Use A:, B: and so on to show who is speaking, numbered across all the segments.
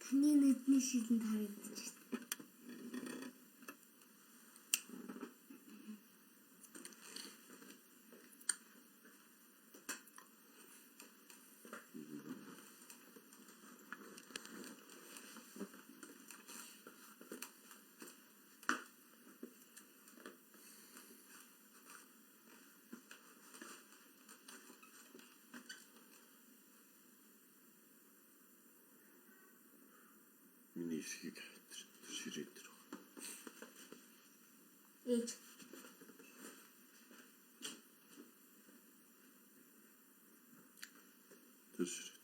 A: Таны нүдний шилэн харагдаж байна.
B: Миний эсхийг ширээд тэр.
A: Ээж.
B: Тэр ширээд.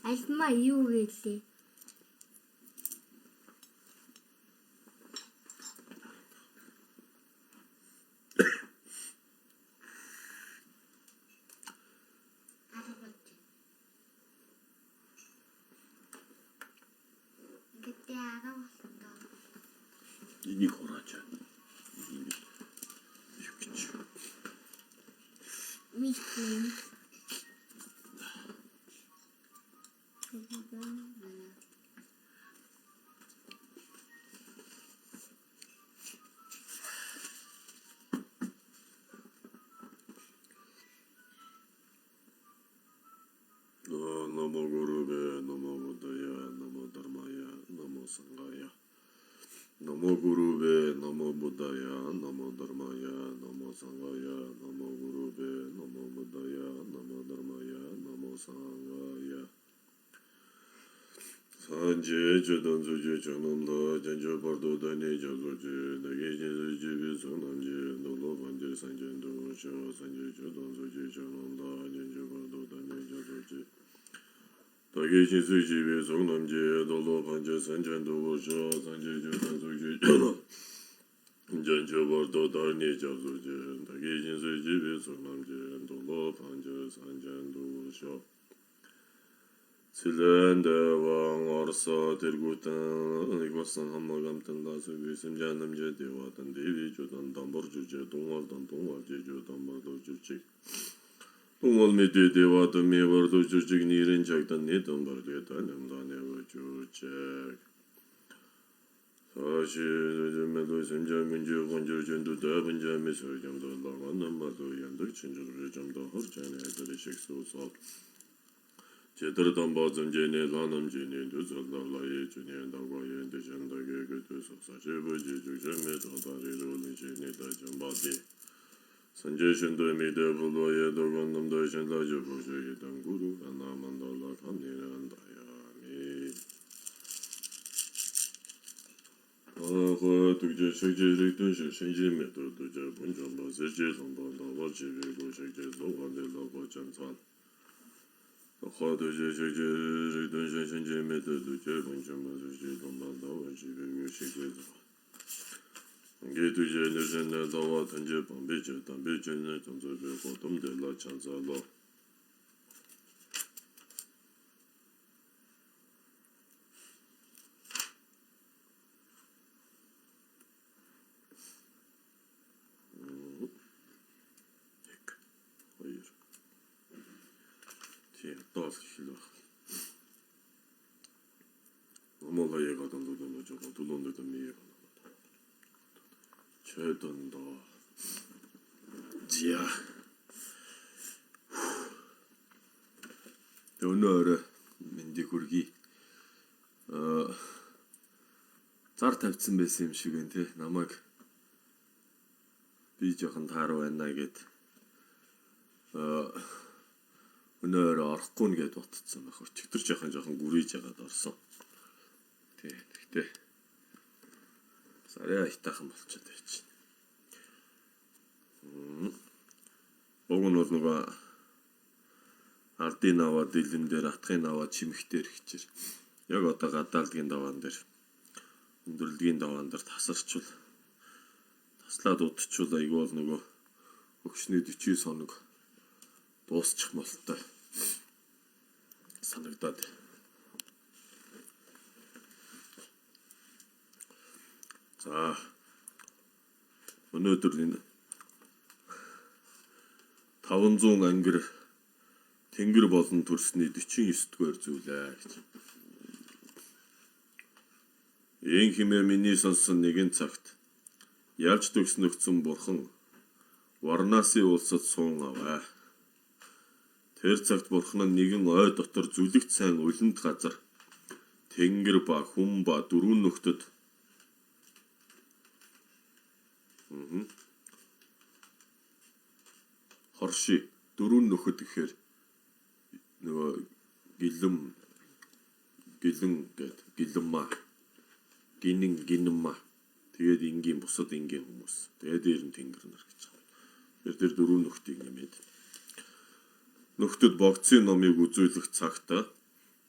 A: Альма юу гэлээ?
B: Энийг хурааж байна. Юу гэж.
A: Михэн.
B: Намо гурубе, намо будая, намо дармая, намо сангая. Намо гурубе, намо будая, намо дармая, намо сангая. Намо гурубе, намо будая, намо дармая, намо сангая. Санже чөдөн зүжө чөнөндө жанжо бордо дане жозожи дагеже зүжи сононже доло банже санжендо шо санже чөдөн зүжө чөнөндө жанжо бордо дане жозожи дагеже зүжи сононже доло банже санжендо шо санже чөдөн зүжи жанжо бордо дане жозожи дагеже зүжи сононже доло банже санжендо шо Сэлэндэ ван орсо тэргүүтэн игосан хамаагамтан дасу бисэм жанамжэ дэватан дэви жудан дамбар жужэ дунгалдан дунгал жежу дамбар дожучик дунгал мэдэ дэватан мэвар дожучик нэрэн жагдан не дамбар дэватан нэмдане вэчучик 사실 요즘에도 심장근지 건조전도 더분자 미소 좀더 나가는 말도 연득 친구를 좀더 허전해 애들이 식소서 제대로 담바점제네 라남제네 두절라라에 주년다고에 대전다게 그도서 사제버지 주점에 도다리로 내제네 다점바디 선제신도 미대 불로에 도건놈도 신라주 보셔에 당구루 하나만달라 감리란다야미 아허 두제 sek제를 뜬시 신지메도 두제 본점바 세제성반다 와지베고 sek제 노관들로 보전산 화도제 sek제를 뜬시 신지메도 두제 본점바 세제 동반다 와지베고 sek제 게두제 늘전나 다와 던제 방배제 담배제는 정서베 고dom들라 찬사로 엄마가 얘가 던도던 저거 둘론들던 미에가 최던다 지야 오늘 민디 굴기 зар тавьсан байсан юм шиг энэ те намайг би жоохон тааруу байна гэд өнөөр орохгүй нэгэд утцсан байх. Өчигдөр жоохон гүрийж яагаад орсон. Тэгтээ сарай айтаахан болчиход байж байна. Уг нь бол нөгөө ардын аваа дэлэн дээр атгын аваа чимхтэр хичээр яг одоо гадаалдгийн даваан дээр өндөрлөгийн даваан дээр тасарчвал таслаад удчихвал айгүй бол нөгөө өгшний 40 соног дуусчих молтой санагдаад. За өнөөдөр энэ 500 ангир тэнгэр болон төрсний 49-р зүйлээ гэж. Ийн хэмээн миний сонсон нэгэн цагт ялж төгснөгцөн бурхан Варнасын улсад суун аваа. Тэр цагт бурхан нь нэгэн ой дотор зүлэгт сайн үлэнд газар тэнгэр ба хүн ба дөрвөн нөхдөд хорши дөрвөн нөхөд гэхээр нөгөө гэлэн гэд гэлэмма гинэмма тэгээд энгийн бусад энгийн хүмүүс тэгээд дээр нь тэнгэр нар гэж байна. Тэр дөрвөн нөхдийг нэмээд нөхдөд богцын номыг үзүүлэх цагт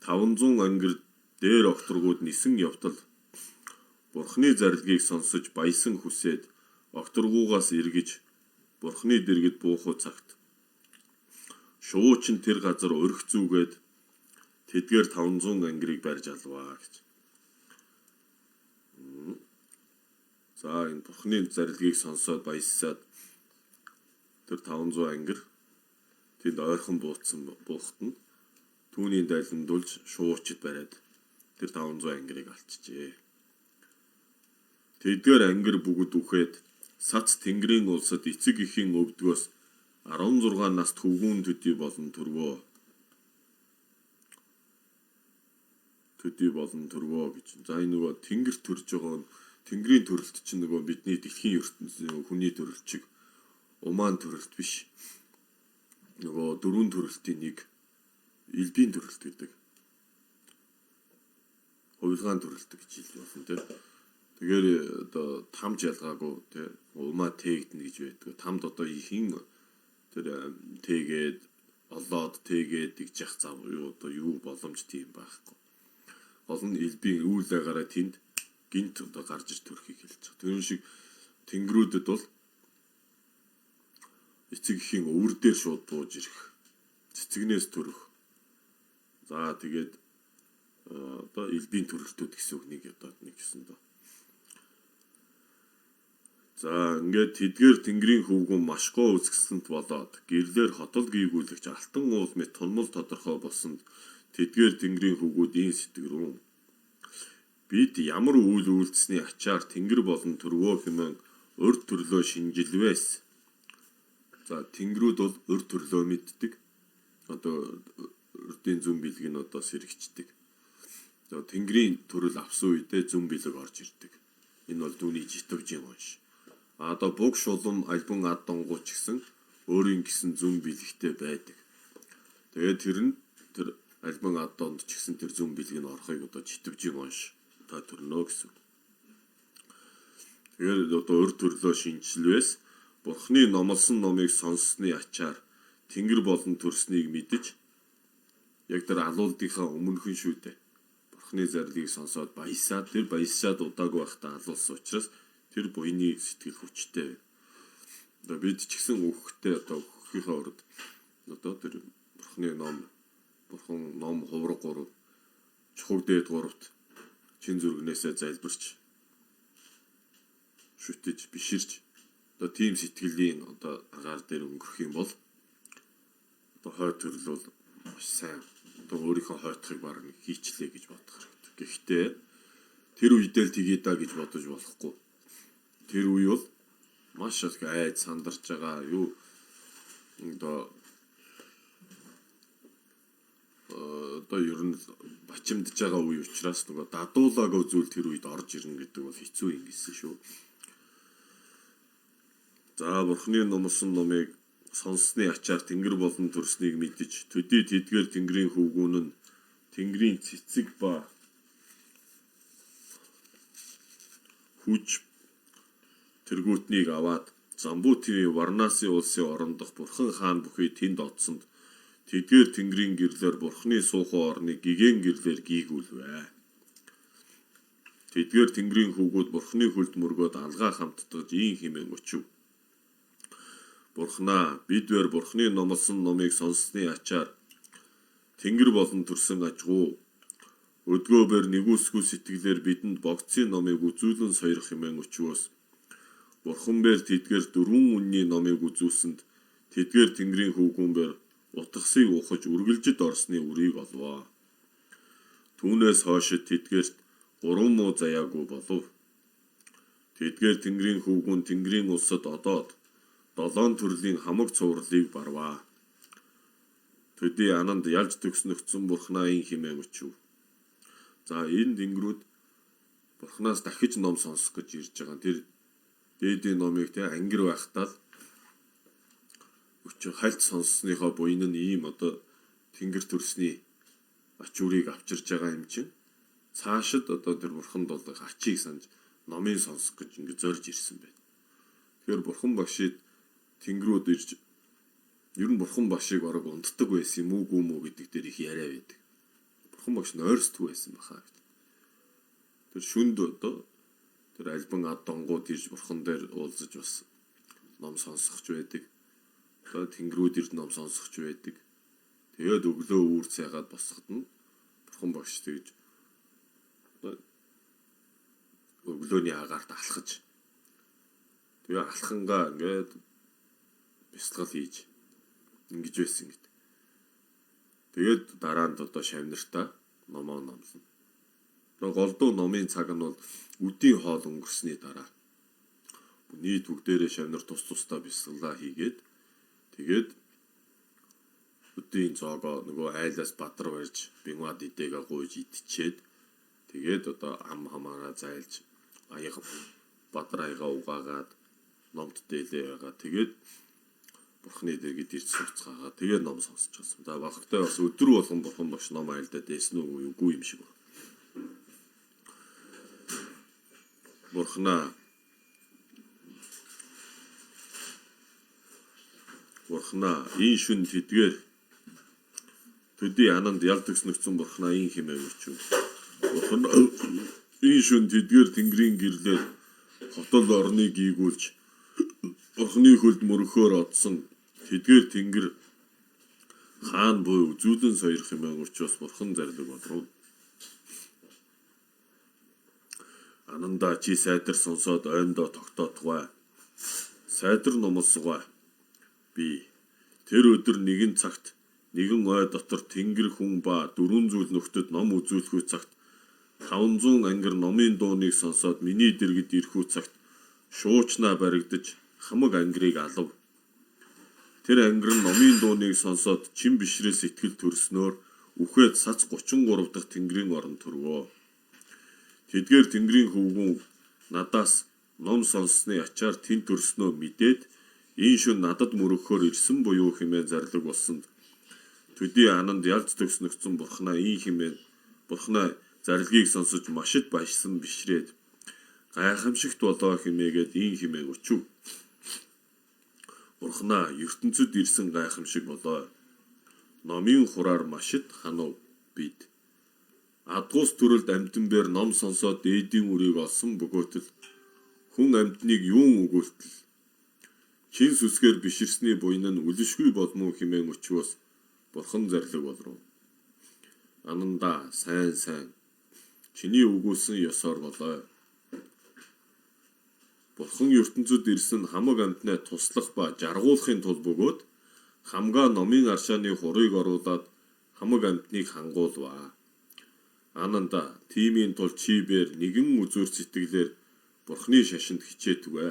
B: 500 ангир дээр окторгууд нисэн явтал бурхны зарилгийг сонсож баясан хүсээд окторгуугаас эргэж бурхны дэргэд буухуу цагт шуучин тэр газар өрх зүүгээд тэдгээр 500 ангирыг барьж алваа гэж. За энэ бурхны зарилгийг сонсоод баясаад тэр 500 ангир тэнд ойрхон бууцсан буухтана түүний дайландулж шуучид бариад тэр 500 ангирыг алчжээ. Тэдгээр ангир бүгд үхээд сац тэнгэрийн улсад эцэг эхийн өвдгөөс 16 наст хөвгүүн төдий болон төрвөө гэж. За энэ нөгөө тэнгэр төрж байгаа нь тэнгэрийн төрөлт чинь нөгөө бидний дэлхийн ертөнцийн хүний төрөлт чиг умаан төрөлт биш. Нөгөө дөрвөн төрөлтийн нэг элбийн төрөлт гэдэг. Хувилгаан төрөлт гэж хэлж болно тийм. Тэгэхээр одоо тамж ялгаагүй тийм умаа тээгдэнэ гэж байдаг. Тамд одоо хин тэр тэгээд олоод тэгээд игжих зав юу одоо юу боломж тийм байхгүй. Гол нь элбийн үйл агаараа тэнд гинт одоо гарч ир төрхийг хэлж байгаа. Тэр шиг тэнгэрүүдэд бол эцэг эхийн өвөр дээр шууд бууж ирэх. Цэцэгнээс төрөх. За тэгээд одоо элбийн төрөлтүүд гэсэн үгнийг одоо нэг гэсэн доо. За ингээд тэдгээр тэнгэрийн хөвгүүн маш гоо үзэсгэлэнт болоод гэрлэр хотол гүйгүүлэгч алтан уул мэт тунмал тодорхой болсонд тэдгээр тэнгэрийн хөвгүүд ийм сэтгэрүүн. Бид ямар үйл үйлдсэний ачаар тэнгэр болон төрвөө хэмээн урд төрлөө шинжилвээс. За тэнгэрүүд бол урд төрлөө мэддэг. Одоо урдын зүн бэлэг нь одоо сэргичдэг. За тэнгэрийн төрөл авсан үедээ зүн бэлэг орж ирдэг. Энэ бол түүний житвжийн унш. Одоо буг шулам альбан ад донгууч гэсэн өөрийн гэсэн зүн бэлэгтэй байдаг. Тэгээд тэр альбан ад донд ч гэсэн тэр зүн бэлэг нь орохыг одоо житвжийн унш та төрнө гэсэн. Тэгээд одоо урд төрлөө шинжилвээс бурхны номлосон номыг сонссны ачаар тэнгэр болон төрснийг мэдэж яг тэр алуулдынхаа өмнөхөн шүү дээ. Бурхны зарилыг сонсоод баясаад тэр баясаад удаагүй байхдаа алуулсан учраас тэр буйны сэтгэл хүчтэй. Одоо бид ч гэсэн өөхтэй одоо өөхийнхээ урд одоо тэр бурхны бурхан ном хувраг 3 чухаг дээд 3-т чин зүргнээсээ залбирч шүтэж биширч одоо тийм сэтгэлийн одоо агаар дээр өнгөрөх юм бол одоо хой төрөл бол маш сайн одоо өөрийнхөө хойтхыг баг хийчлээ гэж бодох хэрэгтэй. Гэхдээ тэр үедээ л тгий даа гэж бодож болохгүй. Тэр үе бол маш их айд сандарч байгаа юу одоо ер нь бачимдж байгаа үе учраас нөгөө дадуулаагүй зүйл тэр үед орж ирнэ гэдэг бол хэцүү юм гэсэн шүү. За бурхны номлосон номыг сонссны ачаар тэнгэр болон төрснийг мэдэж төдий тэдгээр тэнгэрийн хөвгүүн нь тэнгэрийн цэцэг ба хүч тэргүүтнийг аваад Замбутын Варнасын улсын орондох бурхан хаан бүхий тэнд одсонд тэдгээр тэнгэрийн гэрлэр бурхны суухын орныг гигэн гэрлэр гийгүүлвэ. Тэдгээр тэнгэрийн хөвгүүд бурхны хүлд мөргөөд алгаа хамттаж ийм хэмээн өчөв. Бурхнаа бид бэр бурхны номлосон номыг сонссны ачаар тэнгэр болон төрсөн ажгуу өдгөө бэр нэгүсгүй сэтгэлээр бидэнд богцын номыг үзүүлэн сойрох хэмээн өчвөөс бурхан бэр тэдгээр дөрвөн үнний номыг үзүүлсэнд Тэдгээр Тэнгэрийн хүүгүүнээр утгасыг ухаж үргэлжид орсны үрийг олвоо. Түүнээс хойш тэдгээрт 3 муу заяагүй болов. Тэдгээр Тэнгэрийн хүүгүүн Тэнгэрийн улсад одоод 7 төрлийн хамаг цувралыг барваа. Төдий ананд ялж төгснөгцөн Бурхнаа ин химээ өчв. За энэ тэнгэрүүд Бурхнаас дахиж ном сонсох гэж ирж байгаа. Тэр дээдийн номыг те ангир байхдаа өчиг хальт сонссныхоо буйн нь ийм одоо тэнгэр төрсний ачуурыг авчирж байгаа юм чинь. Цаашид одоо тэр Бурханд бол ачийг санаж номыг сонсох гэж ингэ зорж ирсэн байна. Тэгэхээр Бурхан багшид тэнгэрүүд ирж ер нь Бурхан багшийг орог унддаг байсан юм уугүй мүү гэдэг дээр их яриа байдаг. Бурхан багш нь ойрстгүй байсан баха. Тэр шүнд одоо тэр альбан ад донгууд ирж Бурхан дээр уулзаж бас ном сонсохч байдаг. Одоо тэнгэрүүд ирж ном сонсохч байдаг. Тэгээд өглөө үүр цайгаад босоход нь Бурхан багш тэгж өглөөний агаарт алхаж тэгээ алхангаа ингээд бясалгал хийж ингэж байсан гэдэг. Тэгээд дараа нь одоо шавнартаа номоо номлоно. Тэгээ голдуу номын цаг нь бол үдийн хоол өнгөрсний дараа нийт бүгдээрээ шавнар тус тусдаа бясалгалаа хийгээд тэгээд өдийн цоогоо нөгөө айлаас бадар барьж бинвад идэгээ гуйж идчихэд тэгээд одоо ам хамаараа зайлж аяга бадар аяга угаагаад номд дээлээ байгаа. Тэгээд Бурхны дэргэд ирж сууцгаагаа тэгээд ном сонсч байсан. За бахартай бас өдөр болгон Бурхан багш ном айлдаад байсан үгүй юм шиг байна. Бурхнаа ин шүн тэдгээр төдий ананд ял төгснөгцөн Бурхнаа ин химээ өрчв. Бурхнаа ин шүн тэдгээр Тэнгэрийн гэрлээ хотол орныг гийгүүлж Бурхны хөлд мөрөхөөр одсон тэдгээр Тэнгэр хаан буй үзүүлэн сойрох хэмээн өрчөөс Бурхан зарлиг бодров. Ананда чи сайтар сонсоод оймдоо тогтоотгой. Сайтар номлосгой. Би тэр өдөр нэгэн цагт нэгэн ой дотор Тэнгэр хүн ба 4 зүйл нөхдөд ном үзүүлэхүй цагт 500 ангир номын дууныг сонсоод миний дэргэд ирэхүү цагт шуучнаа баригдаж хамаг ангирыг алав. Тэр ангир нь номын дууныг сонсоод чин бишрээ сэтгэл төрснөөр үхээд сац 33 дахь Тэнгэрийн орон төрвөө. Тэдгээр Тэнгэрийн хөвгүүн надаас ном сонссны ачаар тэнд төрснөө мэдээд энэ шөнө надад мөрөгхөөр ирсэн буюу хэмээн зарлиг болсонд төдий ананд ялж төгснөгцөн Бурхнаа ин хэмээн Бурхнаа зарлигийг сонсож машид баяшсан бишрээд гайхамшигт болоо хэмээгээд ин хэмээн өчв. Бурхнаа ертөнцид ирсэн гайхамшиг болоо. Номын хураар машид ханав бид. Адгуус төрөлд амтанбэр ном сонсоод дээдийн үрийг олсон бөгөөтөл хүн амтныг юун өгүүлтэл чин сүсгээр биширсний буйн нь үлэшгүй болмоо хэмээн өчвөөс Бурхан зарлиг болров. Ананда сайн чиний өгүүлсэн ёсоор болоо. Бурхан ертөнцид ирсэн хамаг амтнаа туслах ба жаргуулахын тулд бөгөөд хамгаа номын аршааны хурыг оруулаад хамаг амтныг хангуулваа. Ананда тимийн тул чибээр нэгэн үзүүр сэтгэлээр Бурхны шашинд хичээдвэ.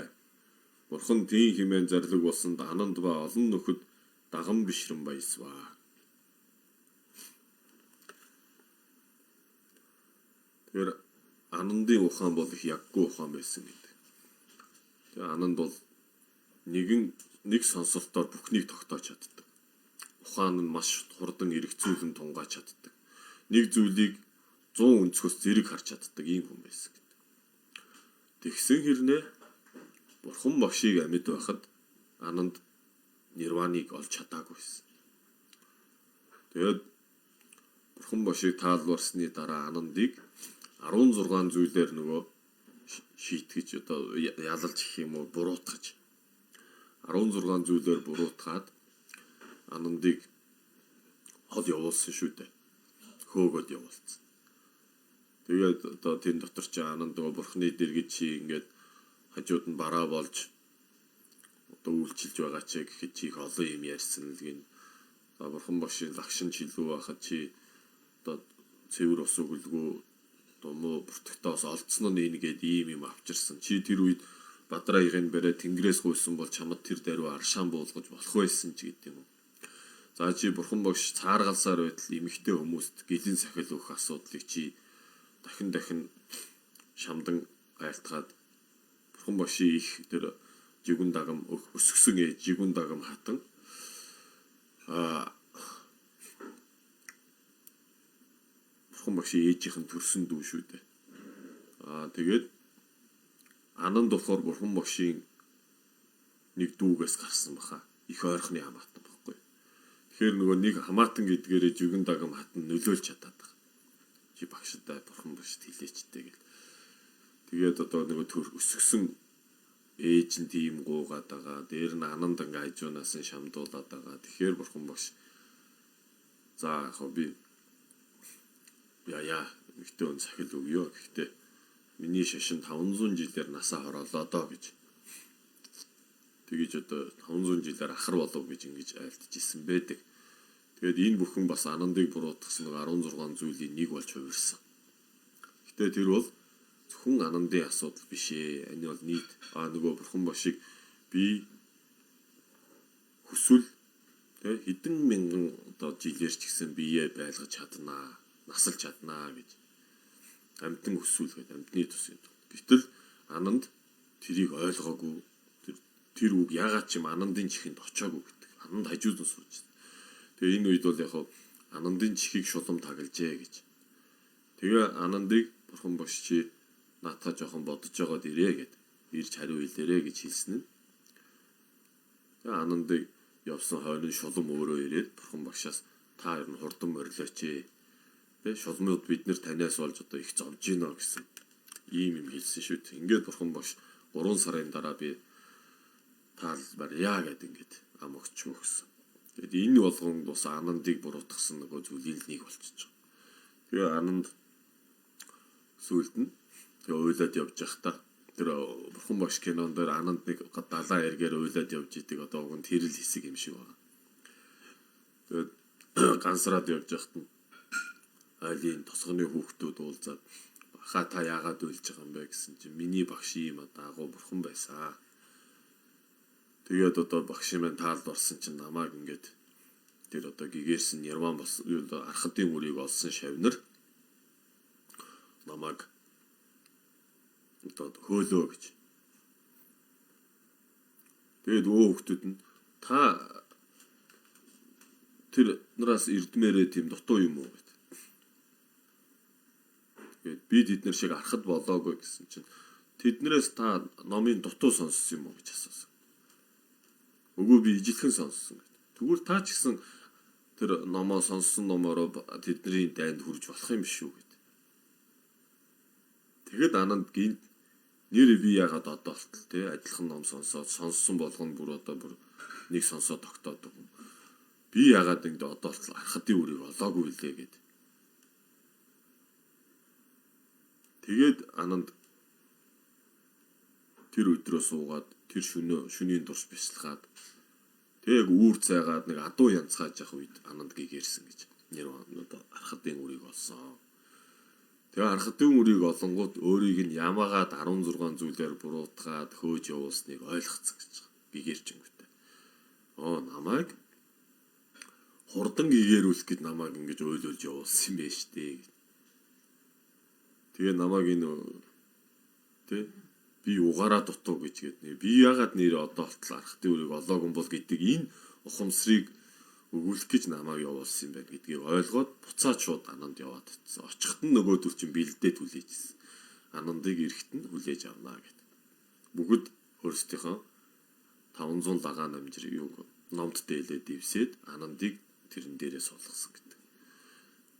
B: Бурхан тийм хэмээн зарлиг болсонд ананд ба олон нөхөд даган бишрэн баясваа. Тэр анандын ухаан бол их яггүй ухаан байсан гэдэг. Тэгээ ананд бол нэг сонсолтоор бүхнийг тогтоож чаддаг. Ухаан нь маш хурдан эргэцүүлэн тунгааж чаддаг. Нэг зүйлийг 100 өнцгөөс зэрэг харж чаддаг ийм хүн байсан гэдэг. Тэгсэн хэрнээ Бурхан багшийг амьд байхад ананд нирваныг олж чадаагүйсэн. Тэгээд Бурхан багшийг таалбарсны дараа анандыг 16 зүйлээр нөгөө шийтгэж одоо ялалж гэх юм уу буруутгаж 16 зүйлээр буруутгаад анандыг хол явуулсан шүү дээ. Хөөгөөд явуулсан. Тэгээд одоо тэн дотор чи ананд нөгөө Бурхны дэргэд чи ингээд хажууд нь бараа болж одоо үйлчилж байгаа ч гэхэд чи их олон юм ярьсан л гин. За бурхан багшийн лагшин чилүү байхад чи одоо цэвэр ус өгөлгүй одоо муу бүртгтээс олдсон нь нэгээд ийм юм авчирсан. Чи тэр үед Бадраагийн барай тэнгэрээс гуйсан бол чамд тэр даруй аршаан буулгаж болох байсан ч гэдэг юм. За чи бурхан багш цааргалсаар байтал эмэгтэй хүмүүст гэлэн сахил өгөх асуудлыг чи дахин шамдан айлтгаад бурхан багшийн их тэр жигүн дагам өсгсөн ээж жигүн дагам хатан бурхан багшийн ээжийнх нь төрсөн дүү шүү дээ. Тэгээд Ананд болохоор бурхан багшийн нэг дүүгээс гарсан баха. Их ойрхны хамаатан баггүй. Тэгэхээр нөгөө нэг хамаатан гэдгээрээ жигүн дагам хатан нөлөөлж чадаад байгаа. Чи багштай бурхан багшд хилээчтэй гэл. Тэгээд одоо нөгөө өсгсөн ээж нь тийм гуугаад байгаа. Дээр нь Ананд ингээ хажуунаас нь шамдуулаад байгаа. Тэгэхээр бурхан багш за яг би яа нэгтэй өн сахил өгөө. Гэхдээ миний шашин 500 жилээр насаа хороолоо доо гэж. Тэгэж одоо 500 жилээр ахар болов гэж ингэж айлтж исэн байдаг. Тэгээд энэ бүхэн бас Анандыг буруутгасан 16 зүйлийн нэг болж хувирсан. Гэтэ тэр бол зөвхөн Анандын асуудал биш ээ. Энэ бол нийт нөгөө бурхан багшийг би хүсвэл хэдэн мянган одоо жилээр ч гэсэн биеэ байлгаж чаднаа, насалж чаднаа гэж амтан хүсвэл гэдэг амтны тус юм. Гэтэл Ананд тэрийг ойлгоогүй. Тэр үг ягаад ч юм Анандын чихэнд очоогүй гэдэг. Ананд хажууд нь сууж байна. Тэгээ энэ үед бол яг Анандын чихийг шулам таглажээ гэж. Тэгээ Анандыг бурхан багш чи наатаа жоохон бодож байгаад ирээ гэд ирж хариу хэлээрэ гэж хэлсэн нь. Тэгээ Анандыг явсан хойно шулам өөрөө ирээд бурхан багшаас та ер нь хурдан морилооч ээ. Тэгээ шулмууд бид нэр танаас болж одоо их зовж гинэ гэсэн ийм юм хэлсэн шүү дээ. Ингээд бурхан багш 3 сарын дараа би таал барьяа гэдэг ингээд ам өгч мөгсөн. Тэгэд энэ болгонд бас Анандыг буруутгасан нөгөө зүйлийн нэг болчихж байгаа. Тэгээ Ананд сүлд нь тэгээ уйлаад явж байхдаа тэр бурхан багш кинон дээр Ананд нэг далаа эргээр уйлаад явж идэг одоо уг нь тэрэл хэсэг юм шиг байна. Тэгээд гансраад явж байхад нь айлын тосгоны хүүхдүүд уулзаад баха та яагаад уйлж байгаа юм бэ гэсэн чинь миний багш ийм даагуу бурхан байсан. Тэгээд одоо багшийн маань таалд орсон чинь намайг ингээд тэр одоо гэгэрсэн Нирван бас архадын үрийг олсон шавнар намайг одоо хөөлөө гэж. Тэгээд хүүхдүүд нь та тэр нараас эрдмээрээ тийм дутуу юм уу гэд. Тэгээд би тэднэр шиг архад болоогүй гэсэн чинь тэднэрээс та номын дутуу сонссон юм уу гэж асуусан. Үгүй би ижилхэн сонссон гэд. Тэгвэл та ч гэсэн тэр номоо сонссон номороо тэдний дайнд хүрж болох юм биш үү гэд. Тэгэд Ананд гинт нэр би яагаад одоо болтол те адилхан ном сонссон болгоно бүр одоо бүр нэг сонсоо тогтоодог. Би яагаад ингэ одоо болтол архадын үрийг олоогүй лээ гэд. Тэгээд Ананд тэр өдрөө суугаад тэр шөнийн дурш бясалгаад тэг үүр цайгаад нэг адуу янцгааж явах үед Ананд гэгэрсэн гэж. Нэр одоо архадын үрийг олсон. Тэгээ архадын үрийг олонгууд өөрийг нь ямаагаад 16 зүйлээр буруутгаад хөөж явуулсныг ойлгоцсон гэж. Гэгэрчингүүтэй. Намайг хурдан гэгэрүүлэх гэд намайг ингэж ойлуулж явуулсан юм байна штэ. Тэгээ намайг энэ тэг би угаараа дутуу гэж гээд би яагаад нэр одоо болтол архтын үрийг олоогүй бол гэдэг энэ ухамсарыг өгүүлэх гэж намайг явуулсан юм байна гэдгийг ойлгоод буцаад шууд Ананд яваад очсон. Очихт нь нөгөөдөл чинь бэлдээ түлээжсэн. Анандыг эрэхт нь хүлээж авнаа гэд. Бүгд өөрсдийнхөө 500 лагаа намжир юу номд дээлээ дивсээд Анандыг тэрэн дээрээ суулгасан гэдэг.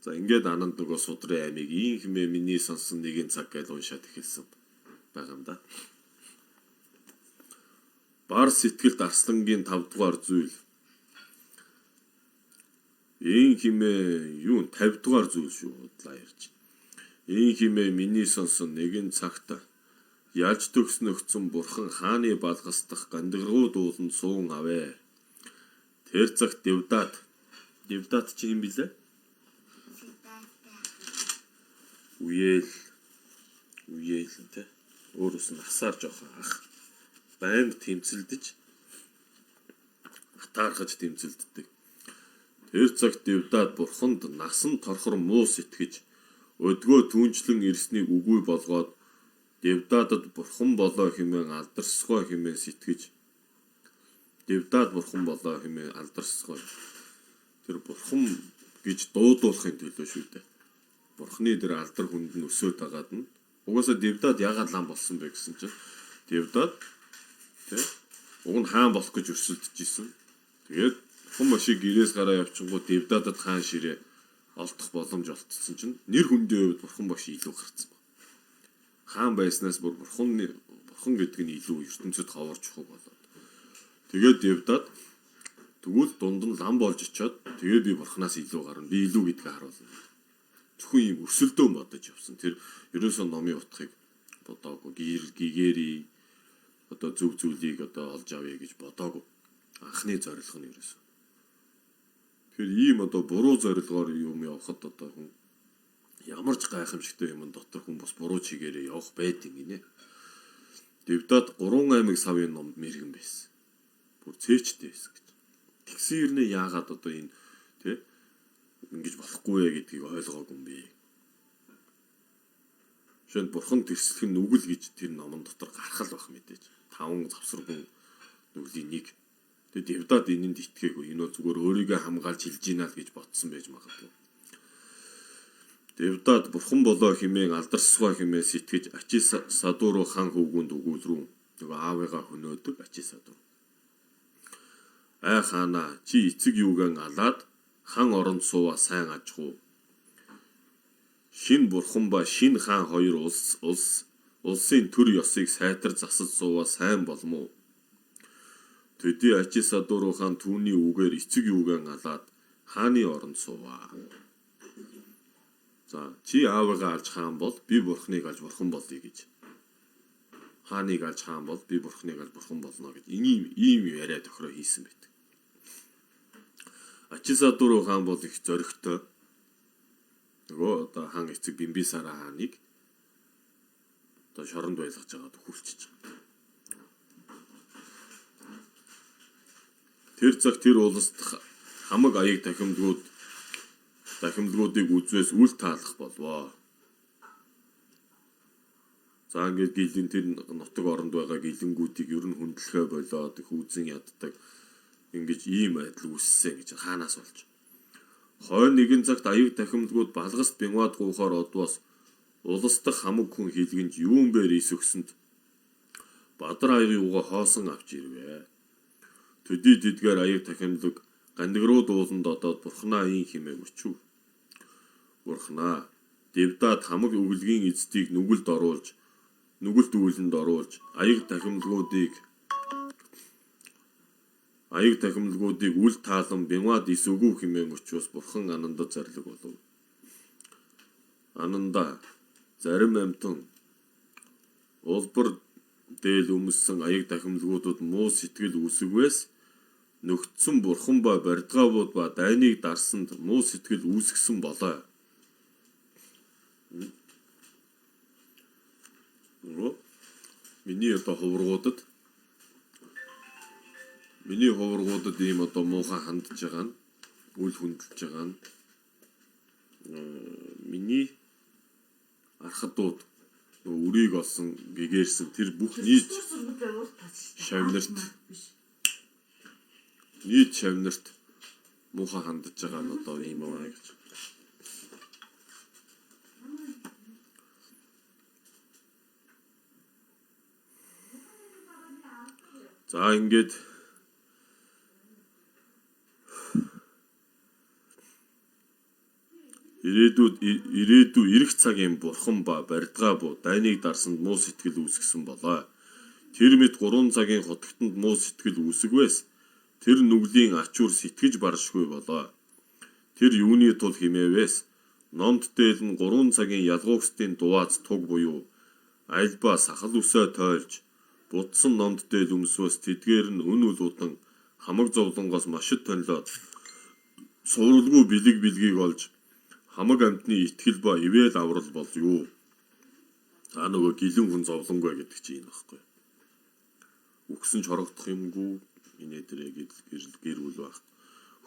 B: За ингээд Ананд нөгөө судрын аймыг ийм хэмээ миний сонсон нэгэн цаг гэж уншаад эхэлсэн байгаа юм да. Бар сэтгэлд арслангийн 5 дугаар зүйл. Ийм хэмээ юу 50 дугаар зүйл шүү удлаа ярьж. Ийм хэмээ миний сонсон нэгэн цагт Ялж төгснөгцөн бурхан хааны балгас дах гандгаргуу дуулан суун авэ. Тэр цагт Девдат чи юм билээ? Үеэл тэ. Өөрөөс нь асаар жоохон ах. Байнга тэмцэлдэж атаархаж тэмцэлддэг. Тэр цагт Девдат бурханд насан торхор муу сэтгэж өдгөө түнчлэн ирснийг үгүй болгоод Девдатад бурхан болоо хэмээн алдарсгой хэмээн сэтгэж Девдат бурхан болоо хэмээн алдарсгой. Тэр бурхан гэж дуудуулахын төлөө шүү дээ. Бурханы дээр алдар хүнд нь өсөөд агаад нь угаасаа Девдат яагаад лам болсон бэ гэсэн чинь Девдат тий уг нь хаан болох гэж өрсөлдөж исэн. Тэгээд хүн машиг гэрээс гараа явчихгоо Девдатад хаан ширээ олдох боломж олцсон чинь нэр хүндийн хувьд бурхан багш илүү гарцсан ба. Хаан байснаас бүр бурхан гэдэг нь илүү ертөнцид ховорч ухаг болоод. Тэгээд Девдат тэгвэл дунд нь лам болж очиод тэгээд би бурханаас илүү гарна. Би илүү гэдгээ харуулна. Зөвхөн юм өрсөлдөөн бодож явсан. Тэр ерөөсөө номын утгыг бодоогүй. Гигери одоо зөв зүйлийг одоо олж авъя гэж бодоогүй. Анхны зорилго нь ерөөсөө. Тэгэхээр ийм одоо буруу зорилгоор юм явахад одоо хүн ямар ч гайхамшигтай юм дотор хүн бас буруу чигээрээ явах байд юм гинэ. Девдат 3 аймаг савын номд мэргэн байсан. Бүр цээжтэй байсан гэж. Тэгсэн юм яагаад одоо энэ тий ингэж болохгүй вэ гэдгийг ойлгоогүй юм бэ. Шин бурхан тэрслэх нь нүгэл гэж тэр номон дотор гарах л байх мэдээж. 5 завсаргун нүглийн нэг. Тэгээ Девдат энэнд итгээгүй. Энэ зүгээр өөрийгөө хамгаалж хэлж гинэ л гэж ботсон байж магадгүй. Девдат бурхан болоо хэмээн алдарсгой хэмээн сэтгэж Ачи Садуру хан хөвгүнд өгүүлрүү. Нөгөө аавыгаа хөнөөдөг Ачи Садур. Ай хаана чи эцэг юуган алаад хан оронд сууа сайн аж хуу. Шин бурхан ба шин хаан хоёр улсын төр ёсыг сайтар засаж сууа сайн болмоо. Төдий Ачи Садуру хаан түүний үгээр эцэг юуган алаад хааны оронд сууа. За чи аавыгаа алж хаан бол би бурхныг алж бурхан болъё гэж. Хааныг алж хаан бол би бурхныг алж бурхан болно гэж ийм яриа тохироо хийсэн байт. Ачи Садуру хаан бол их зоригтой. Нөгөө одоо хаан эцэг Бимбисара хааныг одоо шоронд байлгаж байгаад хүлчиж байгаа. Тэр цаг тэр улсад хамаг аяг дахимдгуудыг үзвээс үл таалах болвоо. За ингээд гэлэн тэр нутаг оронд байгаа гэлэнгүүдийг ер нь хүндлэхэ болоод их үзэн яддаг. Ингэж ийм байдал үссэн гэж хаанаас болж. Хойно нэгэн цагт аяг дахимдгууд балгаст бянгууд гуухаар одвоос улс дахь хамаг хүн хилгэнж юун бээр ис өгсөнд Бадар аяг юугаа хоосон авч ирвэ. Төдий дидгээр аяг дахимдлаг гандгруу дууланд одоод бурхнаа ийн химээг өчв. Бурхнаа Девдат хамаг өглөгийн эцдийг нүгэлд үүлэнд оруулж аяг дахимдгуудыг үл таалан бянгууд ис өгөв хэмээн өчвөөс бурхан Анандад зарлиг болов. Ананда зарим амтан улбар дээл өмссөн аяг дахимдгуудад муу сэтгэл үүсгвээс нөгцсөн бурхан ба бардгаавууд ба дайныг дарсанд муу сэтгэл үүсгэсэн болоо. Миний хуврагуудад ийм одоо муухай хандж байгаа нь үл хүндэлж байгаа нь миний архадууд үрийг олсон гэгэрсэн тэр бүх нийт шавнарт муухай хандж байгаа нь одоо ийм байна гэж. За ингээд ирээдүй ирэх цагийн бурхан ба бардгаа буу дайныг дарсанд муу сэтгэл үүсгэсэн болоо. Тэр мэд 3 цагийн хотогтонд муу сэтгэл үүсгвээс тэр нүглийн ачуур сэтгэж баршгүй болоо. Тэр юуны тул химээвээс номд дээл нь 3 цагийн ялгуугсдын дуваац туг буюу Альба сахал үсээ тойлж будсан номд дээл өмсвөөс тэдгээр нь үн улуудан хамаг зовлонгоос машид тонлоод сууралгүй бэлгийг олж хамаг амтны итгэл ба ивэл аврал болё. Нөгөө гэлэн хүн зовлонгүй гэдэг чинь энэ багхгүй. Үгсэн чорогдох юмгүй инээ дэрэ гэрүүл байх.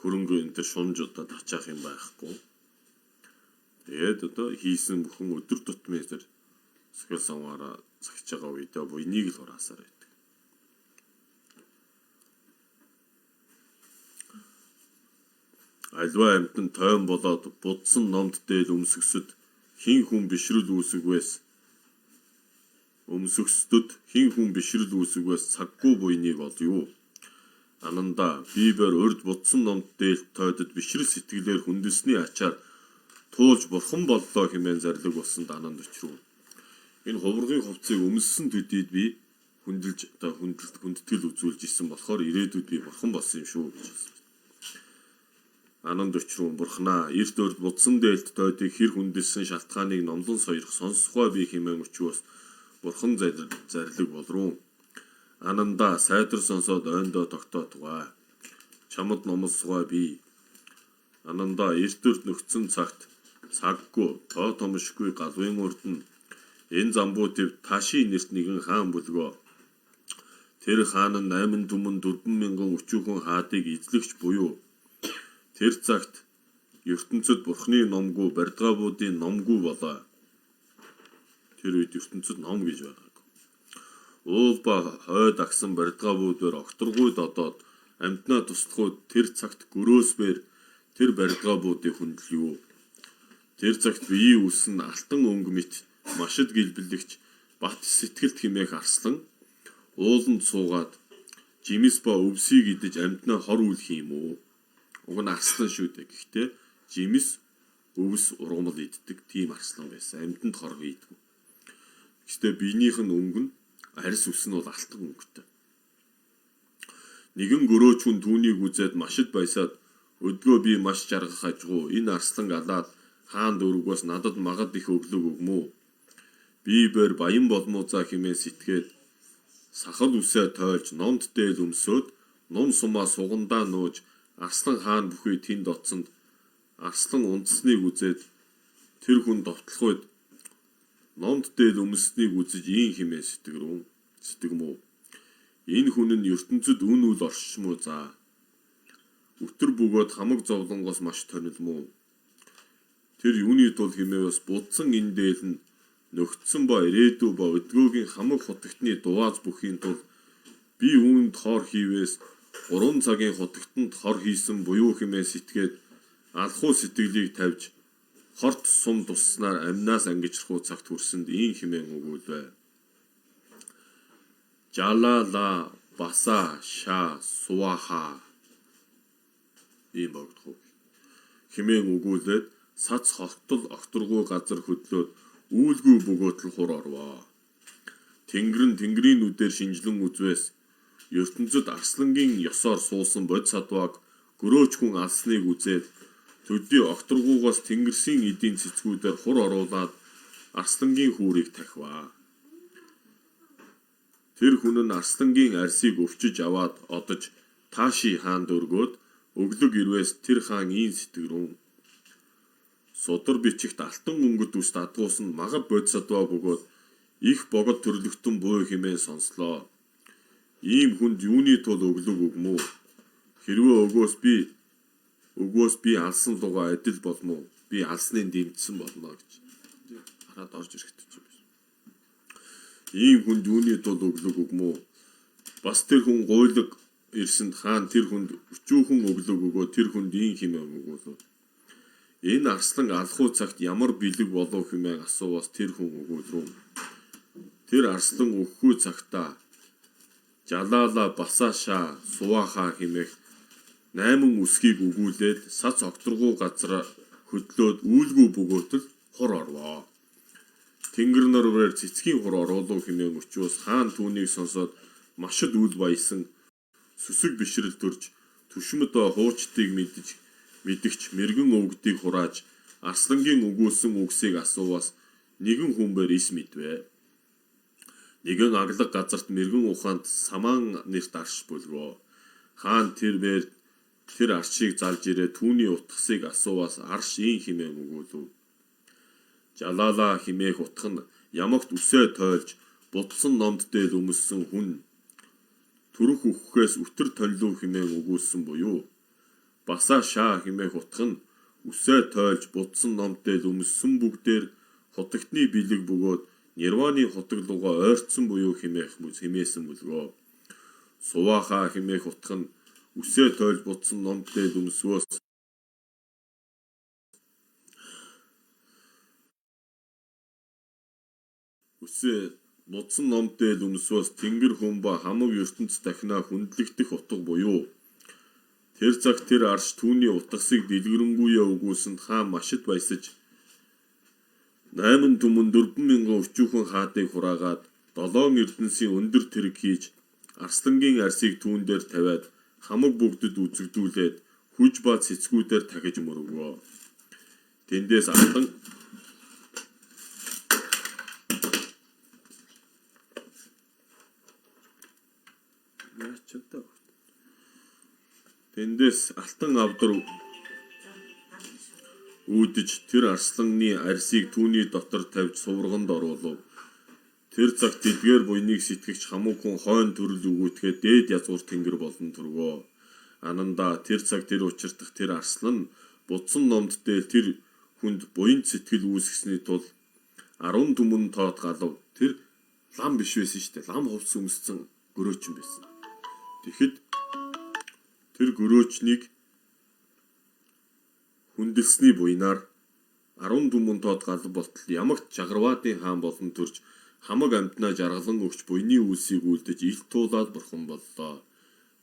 B: Хөрөнгө энэ төр шунж одоо тачаах юм байхгүй. Тэгээд одоо хийсэн бүхэн өдөр тутмын тэр сэтгэл санаараа цагж байгаа үедээ буйныг л хураасаар байдаг. Альва амтан тойн болоод будсан номд дээл өмсгсөд хин хүн бишрэл үүсгвээс цаггүй буйныг олё. Ананда бибер урд будсан номд дээл тойдод бишрэл сэтгэлээр хүндэлсний ачаар туулж бурхан боллоо хэмээн зарлиг болсон дананд өчрөв. Энэ хуврагын хувцсыг өмссөн төдийд би хүндэтгэл үзүүлж исэн болохоор ирээдүйд би бурхан болсон юм шүү гэж хэлсэн. Ананд өчрөв бурхнаа эрт урд будсан дээлт тойдыг хэр хүндэлсэн шалтгааныг номлон сойрох сонсохгүйа би хэмээн өчвөөс бурхан зарлиг болруу. Ананда сайдар сонсоод ойндоо тогтоотугай. Чамд номлосгой би. Ананда эрт урд нөхцөн цагт цаггүй тоо томшгүй галвын урд нь энэ замбуу төв Таши нэрт нэгэн хаан бүлгөө. Тэр хаан нь 8 түмэн 4,000 өчүүхэн хаадыг эзлэгч буюу тэр цагт ертөнцид бурхны номгүй бардгаабуудын номгүй болоо. Тэр үед ертөнцид ном гэж байгаагүй. Уул ба хойд агсан бардгаабуудаар огторгуйд одоод амтнаа туслахуйд тэр цагт гөрөөсбэр тэр бардгаабуудыг хүндлэв. Тэр цагт биеийн үсэн алтан өнгө мэт машид гэлбэлэгч бат сэтгэлт хэмээх арслан ууланд суугаад жимс ба өвсийг идэж амтнаа хор үлх юм уу? Уг нь арслан шүү дээ. Гэхдээ жимс өвс ургамал иддэг тийм арслан байсан. Амтнд хор хийдэггүй. Гэхдээ биенийх нь өнгө нь арьс үс нь бол алтан өнгөтэй. Нэгэн гөрөөч хүн түүнийг үзээд машид баясаад өдгөө би маш жаргах ажгүй энэ арслан галаад хаан дөрвгөөс надад магад их өглөг өгмөө. Би бэр баян болмоо за хэмээн сэтгээд сахал үсээ тойлж номд дээл өмсөөд нум сумаа сугандаа нууж арслан хаан бүхий тэнд оцсонд арслан унтсныг үзээд тэр хүн довтлохуйд номд дээл өмснийг үзэж ийн хэмээн сэтгэмүү. Энэ хүн нь ертөнцид үн үл оршмоо за. Өтөр бөгөөд хамаг зовлонгоос маш тонилмуу. Тэр юуны тул хэмээвээс будсан энэ дээл нь нөгцсөн ба ирээдүй ба өдгөөгийн хамаг хотогтны дувааз бүхийн тул би үүнд хор хийвээс 3 цагийн хотогтонд хор хийсэн буюу хэмээн сэтгээд алхуу сэтгэлийг тавьж хорт сум тусснаар амнаас ангижрахуу цагт хүрсэнд ийн хэмээн өгүүлвэ. Жалала баса ша суаха ийм богдох хэмээн өгүүлээд сац хортол огторгүй газар хөдлөөд үүлгүй бөгөөтл хур орвоо. Тэнгэрийн нүдээр шинжлэн үзвээс ертөнцид арслангийн ёсоор суусан бод садваг гөрөөч хүн алсныг үзээд төдий огторгуугаас тэнгэрсийн эдийн цэцгүүдээр хур оруулаад арслангийн хүүрийг тахиваа. Тэр хүн нь арслангийн арсыг өвчиж аваад одож Таши хаанд өргөөд өглөг ирвээс тэр хаан ийн сэтгэрүүн. Судар бичигт алтан өнгөд үст адгуусан магад бод садваа бөгөөд их богод төрлөختөн буй хэмээн сонслоо. Ийм хүнд юуны тул өглөг өгмөө. Хэрвээ өгөөс би алсан луга адил болмоо. Би алсныг дэмжсэн болно гэж хараад орж ирэхтэй ч юм. Ийм хүнд юуны тул өглөг өгмөө. Бас тэр хүн гуйлаг ирсэнд хаан тэр хүнд өчүүхэн өглөг өгөө тэр хүнд ийн хэмээн өгөөлөө. Энэ арслан алхуу цагт ямар бэлэг болов хэмээн асууваас тэр хүн өгүүлрүү. Тэр арслан өгөхгүй цагтаа жалала басаша сууаха хэмээх 8 үсгийг өгүүлээд сац огторгуу газар хөдлөөд үүлгүй бөгөөтөл хор орвоо. Тэнгэр нарвэр цэцгийн хур оруулуу хэмээн өчөөс хаан түүнийг сонсоод машид үл баясан сүсэг бишрэл төрж түшмөд хуучдыг мэдгч мэрэгэн өвгдийг хурааж арслангийн өгүүлсэн үгсийг асууваас нэгэн хүмбэр ис мэдвэ. Нэгэн аглаг газарт мэрэгэн ухаанд самаан нэрт арш бөлгөө. Хаан тэр аршийг залж ирээ түүний утгасыг асууваас арш ийн хэмээн өгүүлв. Жалаала хэмээх утга нь ямагт үсээ тойлж будсан номд дээр өмссөн хүн төрөх өгөхөөс үтэр тонлов хэмээн өгүүлсэн буюу баса шаа хэмээх утга нь үсээ тойлж будсан номд дээр өмссөн бүгдээр хотогтны бэлэг бөгөөд нирваны хотоглогоо ойртсон буюу хэмээсэн бөлгөө. Сувааха хэмээх утга нь үсээ тойлж будсан номд дээр өмсвөөс будсан номд дээр өмсвөөс тэнгэр хүн ба хамаг ертөнц дахинаа хүндлэгдэх утга буюу тэр цагт тэр арш түүний утгасыг дэлгэрэнгүй өгүүлсэнд хаан машид баясаж 8 түмэн 4,000 өчүүхэн хаадыг хураагаад 7 эрдэнсийн өндөр тэрэг хийж арслангийн арсыг түүн дээр тавиад хамаг бүгдэд үзэгдүүлээд хүж ба цэцгүүдээр тахиж мөргөө. Тэндээс алтан авдар үүдэж тэр арсланы арсыг түүний дотор тавьж сувраганд оруулав. Тэр цагт эдгээр буйныг сэтгэгч хамаг хүн хойно төрөл өгөөтгээд дээд язгуур тэнгэр болон төргөө. Ананда тэр цаг тэр учирдах тэр арслан будсан номд дээр тэр хүнд буян сэтгэл үүсгэсний тул 10 түмэн тоот галав. Тэр лам биш байсан шүү дээ. Лам хувцс өмссөн гөрөөчн байсан. Тэгэхэд тэр гөрөөчнийг хүндэлсний буйнаар 10 түмэн тоот галав болтол ямагт Жагарваадын хаан болон төрж хамаг амтнаа жаргалан өгч буйны үлсийг үлдэж илт туулаад бурхан боллоо.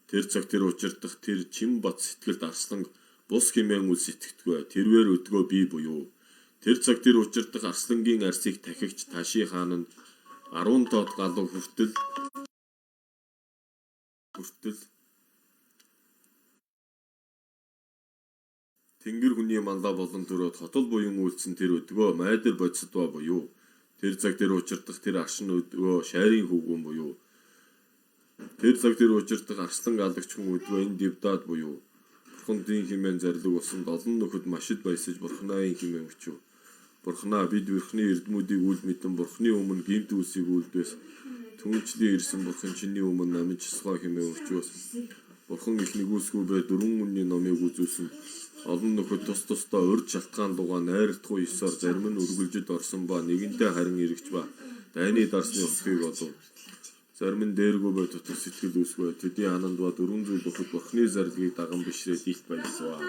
B: Тэр цаг тэр учирдах тэр чин бат сэтгэлд арслан бус хэмээн үл сэтгэдгүй тэрвэр өдгөө бий буюу тэр цаг тэр учирдах арслангийн арсыг тахигч Таши хаан нь 10 тоот галав хүртэл тэнгэр хүний мандаа болон төрөд хотол буян үйлцэн тэр өдгөө майдэр бодисдва буюу тэр цаг тэр учирдах тэр аршин өдгөө шайрын хөвгөн буюу тэр цаг тэр учирдах арслан галагч хүн өдгөө энэ дивдад буюу бурхандын хэмээн зарлиг болсон олон нөхөд машид баясаж бурхнаын хэмээн өчв. Бурхнаа бид бурхны эрдмүүдийг үл мэдэн бурхны өмнө гимт үлсийг үлдээс түнчлэн ирсэн бурхан чиний өмнө намжсгаа хэмээн өчвөөс бурхан их нэгүсгүй бай дөрвөн үнний номыг үзүүлсэн. Олон нөхөд тусдаа урд шалтгаан дугаа найрдахгүй ёсоор зарим нь үргэлжид орсон ба нэгэнтээ харин эргэж ба дайны дарсны утгыг олов. Зарим нь дээргүй бай тутас сэтгэл үүсгүй. Тэдний ананд ба 400 нөхөд бурхны зарлагыг даган бишрээд илт байлсаа.